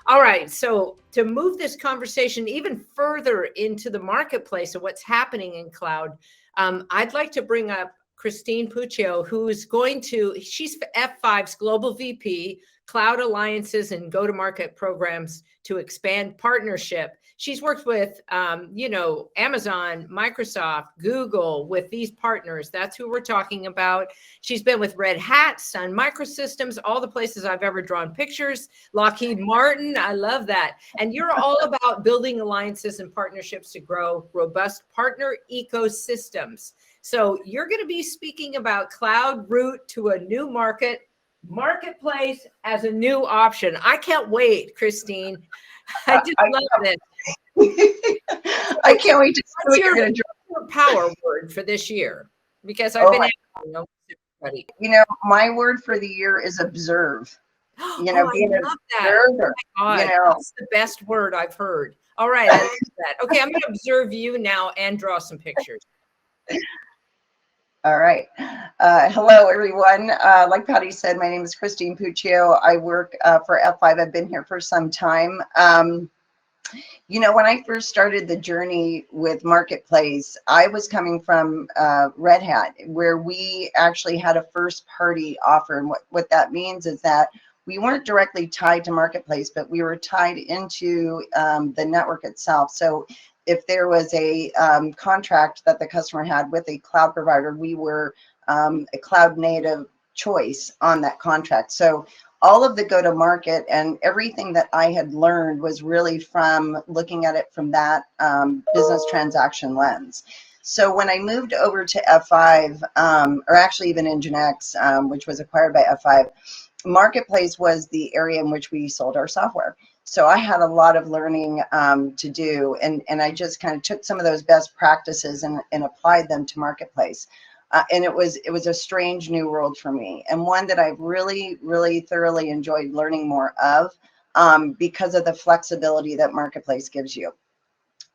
All right. So to move this conversation even further into the marketplace of what's happening in cloud, I'd like to bring up Christine Puccio, she's F5's Global VP, Cloud Alliances and Go-to-Market Programs to expand partnership. She's worked with, Amazon, Microsoft, Google, with these partners. That's who we're talking about. She's been with Red Hat, Sun Microsystems, all the places I've ever drawn pictures, Lockheed Martin. I love that. And you're all about building alliances and partnerships to grow robust partner ecosystems. So you're going to be speaking about cloud route to a new marketplace as a new option. I can't wait, Christine. I just love this. I can't wait to see what you're going to your power word for this year, because I've been asking everybody. My word for the year is observe. Being I love that. Oh my God, that's the best word I've heard. All right, I love that. Okay, I'm going to observe you now and draw some pictures. All right. Hello, everyone. Like Patty said, my name is Christine Puccio. I work for F5. I've been here for some time. When I first started the journey with Marketplace, I was coming from Red Hat, where we actually had a first party offer. And what that means is that we weren't directly tied to Marketplace, but we were tied into the network itself. So if there was a contract that the customer had with a cloud provider, we were a cloud native choice on that contract. So all of the go-to-market and everything that I had learned was really from looking at it from that business transaction lens. So when I moved over to F5, or actually even NGINX, which was acquired by F5, Marketplace was the area in which we sold our software. So I had a lot of learning to do, and I just kind of took some of those best practices and applied them to Marketplace. And it was a strange new world for me, and one that I've really, really thoroughly enjoyed learning more of because of the flexibility that Marketplace gives you.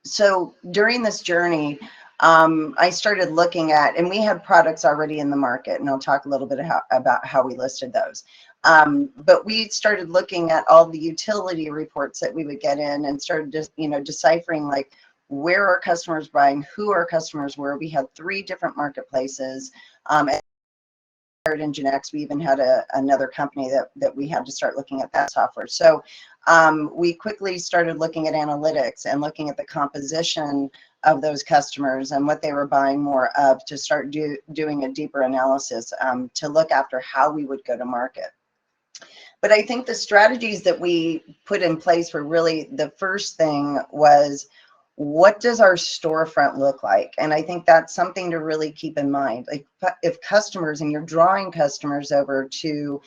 So during this journey, I started looking at, and we had products already in the market, and I'll talk a little bit about how we listed those. But we started looking at all the utility reports that we would get in, and started just, deciphering like where our customers buying, who our customers were. We had 3 different marketplaces. At NGINX, we even had another company that we had to start looking at that software. So we quickly started looking at analytics and looking at the composition of those customers and what they were buying more of, to start doing a deeper analysis to look after how we would go to market. But I think the strategies that we put in place were really, the first thing was, what does our storefront look like? And I think that's something to really keep in mind. Like, if customers, and you're drawing customers over to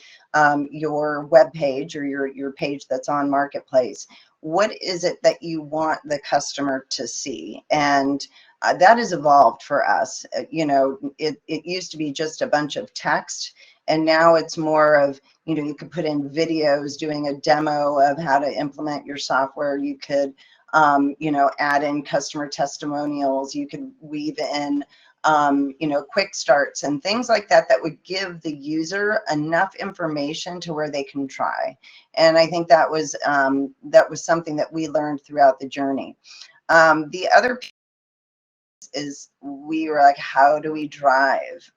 your web page or your page that's on Marketplace, what is it that you want the customer to see? And that has evolved for us. It used to be just a bunch of text, and now it's more of, you could put in videos doing a demo of how to implement your software. You could add in customer testimonials. You could weave in, quick starts and things like that, that would give the user enough information to where they can try. And I think that was something that we learned throughout the journey. The other piece is, we were like, how do we drive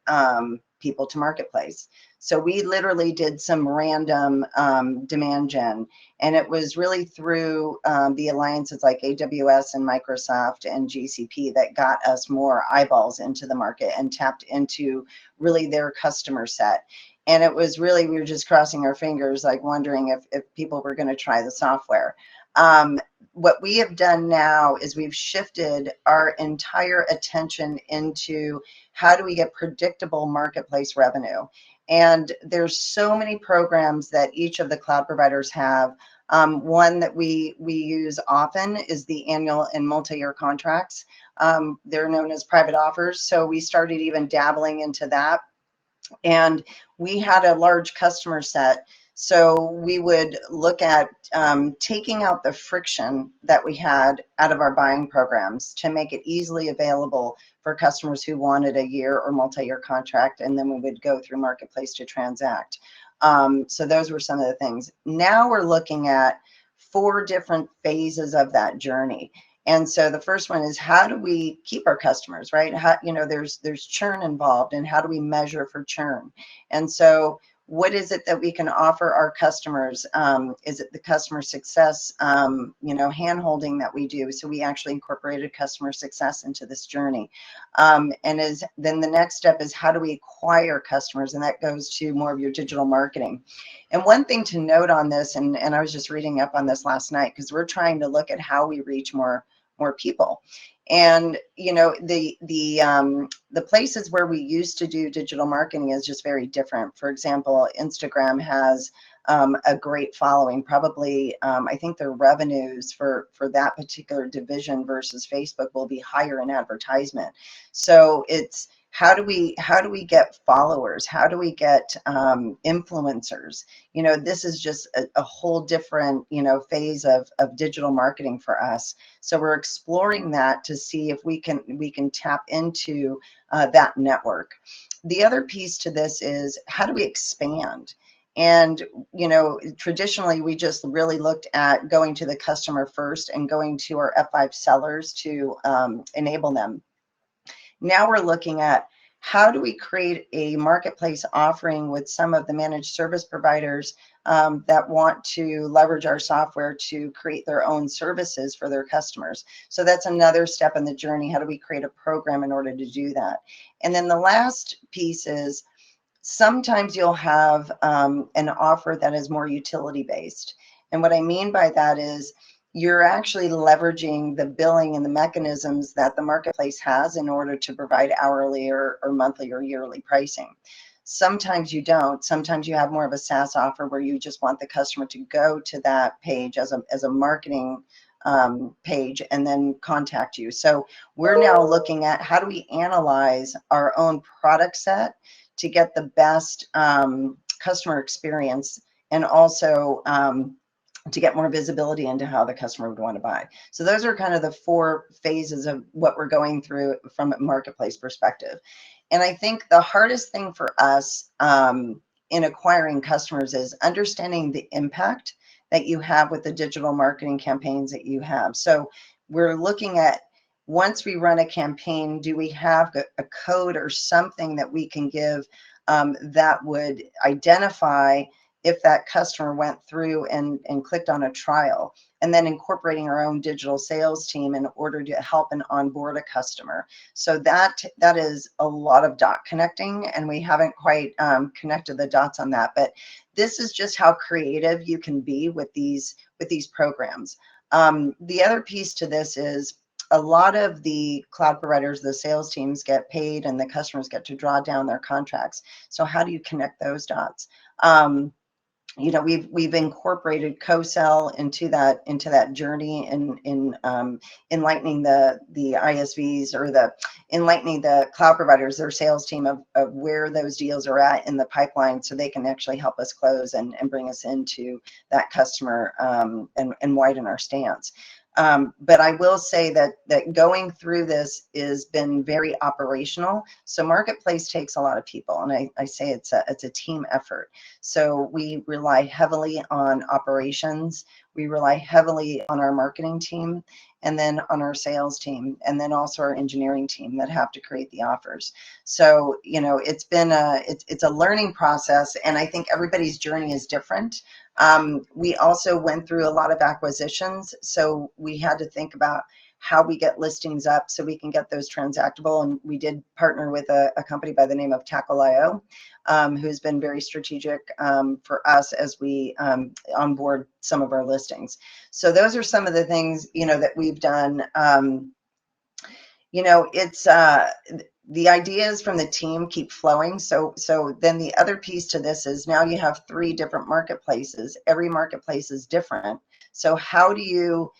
people to Marketplace? So we literally did some random demand gen, and it was really through the alliances like AWS and Microsoft and GCP that got us more eyeballs into the market and tapped into really their customer set. And it was really, we were just crossing our fingers, like wondering if people were going to try the software. What we have done now is we've shifted our entire attention into, how do we get predictable Marketplace revenue? And there's so many programs that each of the cloud providers have. One that we use often is the annual and multi-year contracts. They're known as private offers. So we started even dabbling into that. And we had a large customer set. So we would look at taking out the friction that we had out of our buying programs to make it easily available for customers who wanted a year or multi-year contract, and then we would go through Marketplace to transact. So those were some of the things. Now we're looking at 4 different phases of that journey. And so the first one is, how do we keep our customers, right? How, there's churn involved, and how do we measure for churn? And so what is it that we can offer our customers? Is it the customer success, hand-holding that we do? So we actually incorporated customer success into this journey. Then the next step is, how do we acquire customers? And that goes to more of your digital marketing. And one thing to note on this, and I was just reading up on this last night, because we're trying to look at how we reach more people. And the places where we used to do digital marketing is just very different. For example, Instagram has a great following. Probably, I think their revenues for that particular division versus Facebook will be higher in advertisement. So it's, how do we get followers? How do we get influencers? This is just a whole different phase of digital marketing for us. So we're exploring that to see if we can tap into that network. The other piece to this is, how do we expand? And traditionally, we just really looked at going to the customer first and going to our F5 sellers to enable them. Now we're looking at, how do we create a marketplace offering with some of the managed service providers that want to leverage our software to create their own services for their customers? So that's another step in the journey. How do we create a program in order to do that? And then the last piece is, sometimes you'll have an offer that is more utility based. And what I mean by that is, you're actually leveraging the billing and the mechanisms that the marketplace has in order to provide hourly or monthly or yearly pricing. Sometimes you don't. Sometimes you have more of a SaaS offer where you just want the customer to go to that page as a marketing page and then contact you. So we're now looking at, how do we analyze our own product set to get the best customer experience, and also to get more visibility into how the customer would want to buy. So those are kind of the 4 phases of what we're going through from a marketplace perspective. And I think the hardest thing for us in acquiring customers is understanding the impact that you have with the digital marketing campaigns that you have. So we're looking at, once we run a campaign, do we have a code or something that we can give that would identify if that customer went through and clicked on a trial, and then incorporating our own digital sales team in order to help and onboard a customer. So that is a lot of dot connecting, and we haven't quite connected the dots on that. But this is just how creative you can be with these programs. The other piece to this is, a lot of the cloud providers, the sales teams get paid and the customers get to draw down their contracts. So how do you connect those dots? We've incorporated co-sell into that journey, in enlightening the ISVs, or enlightening the cloud providers, their sales team, of where those deals are at in the pipeline, so they can actually help us close and bring us into that customer and widen our stance. But I will say that going through this has been very operational. So marketplace takes a lot of people, and I say it's a team effort. So we rely heavily on operations. We rely heavily on our marketing team, and then on our sales team, and then also our engineering team that have to create the offers. So it's been it's a learning process, and I think everybody's journey is different. We also went through a lot of acquisitions, so we had to think about how we get listings up so we can get those transactable. And we did partner with a company by the name of Tackle.io, who's been very strategic for us as we onboard some of our listings. So those are some of the things that we've done. It's the ideas from the team keep flowing. So then the other piece to this is, now you have 3 different marketplaces. Every marketplace is different. So how do you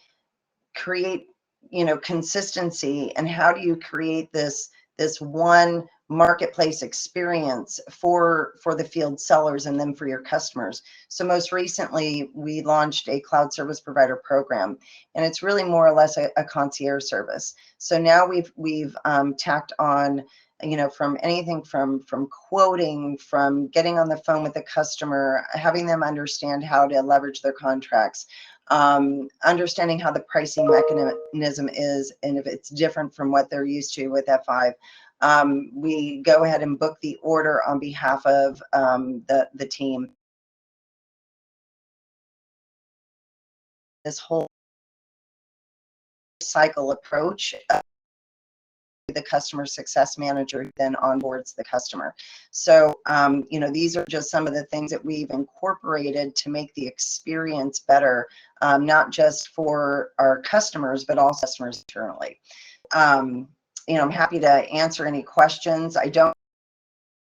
create consistency, and how do you create this one marketplace experience for the field sellers and then for your customers? So most recently, we launched a cloud service provider program, and it's really more or less a concierge service. So now we've tacked on from anything from quoting, from getting on the phone with the customer, having them understand how to leverage their contracts, understanding how the pricing mechanism is, and if it's different from what they're used to with F5. We go ahead and book the order on behalf of the team. This whole cycle approach, the customer success manager then onboards the customer. So, you know, these are just some of the things that we've incorporated to make the experience better, not just for our customers, but also customers internally. You know, I'm happy to answer any questions. I don't have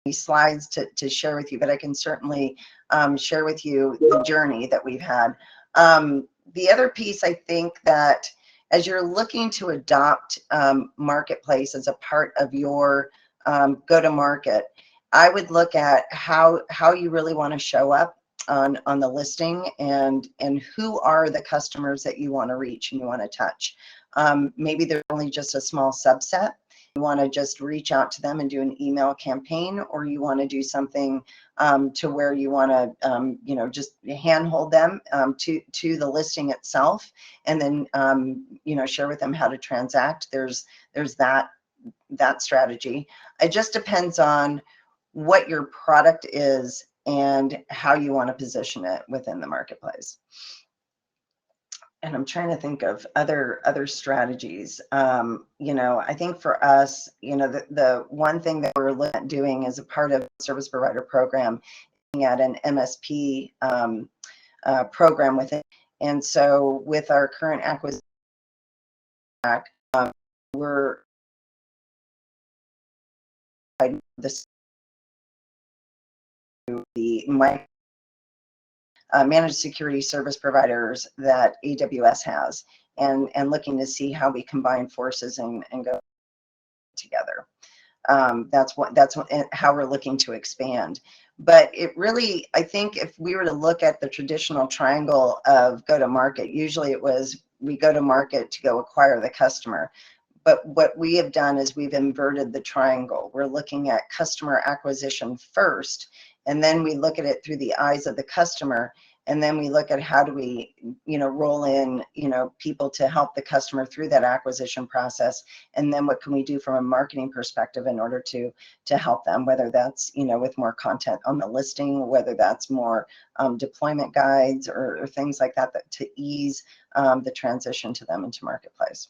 any slides to share with you, but I can certainly share with you the journey that we've had. The other piece, I think that as you're looking to adopt marketplace as a part of your go-to-market, I would look at how you really want to show up on the listing, and who are the customers that you want to reach and you want to touch. Maybe they're only just a small subset. You want to just reach out to them and do an email campaign, or you want to do something to where you want to, you know, just handhold them to the listing itself, and then, you know, share with them how to transact. There's that strategy. It just depends on what your product is and how you want to position it within the marketplace. And I'm trying to think of other strategies. You know, I think for us, you know, the one thing that we're looking at doing as a part of the service provider program, at an MSP program with it. And so with our current acquisition, we're this the managed security service providers that AWS has, and looking to see how we combine forces and go together. That's how we're looking to expand. But it really, I think if we were to look at the traditional triangle of go-to-market, usually it was we go to market to go acquire the customer. But what we have done is we've inverted the triangle. We're looking at customer acquisition first, and then we look at it through the eyes of the customer, and then we look at how do we, you know, roll in, you know, people to help the customer through that acquisition process, and then what can we do from a marketing perspective in order to help them, whether that's, you know, with more content on the listing, whether that's more deployment guides or things like that, to ease the transition to them into marketplace.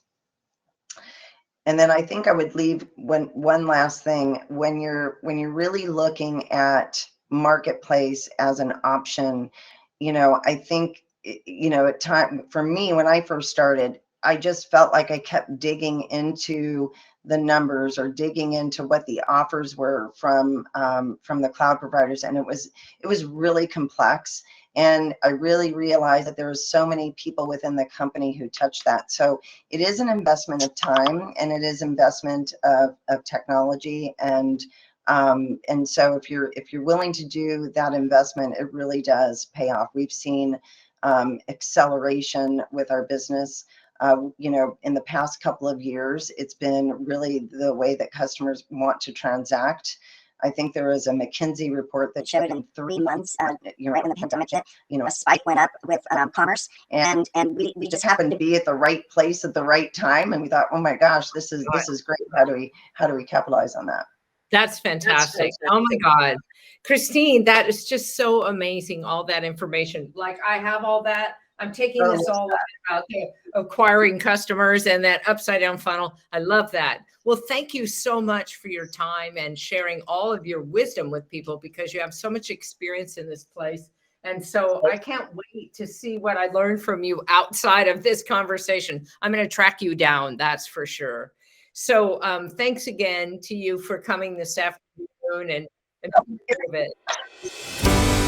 And then I think I would leave one last thing. When you're really looking at marketplace as an option, you know, I think, you know, at time for me, when I first started, I just felt like I kept digging into the numbers or digging into what the offers were from the cloud providers, and it was really complex. And I really realized that there was so many people within the company who touched that. So it is an investment of time, and it is investment of technology. And so if you're willing to do that investment, it really does pay off. We've seen acceleration with our business. You know, in the past couple of years, it's been really the way that customers want to transact. I think there was a McKinsey report that showed in 3 months, you know, right when the pandemic hit, you know, a spike went up with commerce, and we just happened to be at the right place at the right time, and we thought, oh my gosh, this is great. How do we capitalize on that? That's fantastic. Oh my God, Christine, that is just so amazing. All that information, like I have all that. I'm taking this all about acquiring customers and that upside down funnel. I love that. Well, thank you so much for your time and sharing all of your wisdom with people, because you have so much experience in this place. And so I can't wait to see what I learned from you outside of this conversation. I'm going to track you down, that's for sure. So thanks again to you for coming this afternoon and being part of it.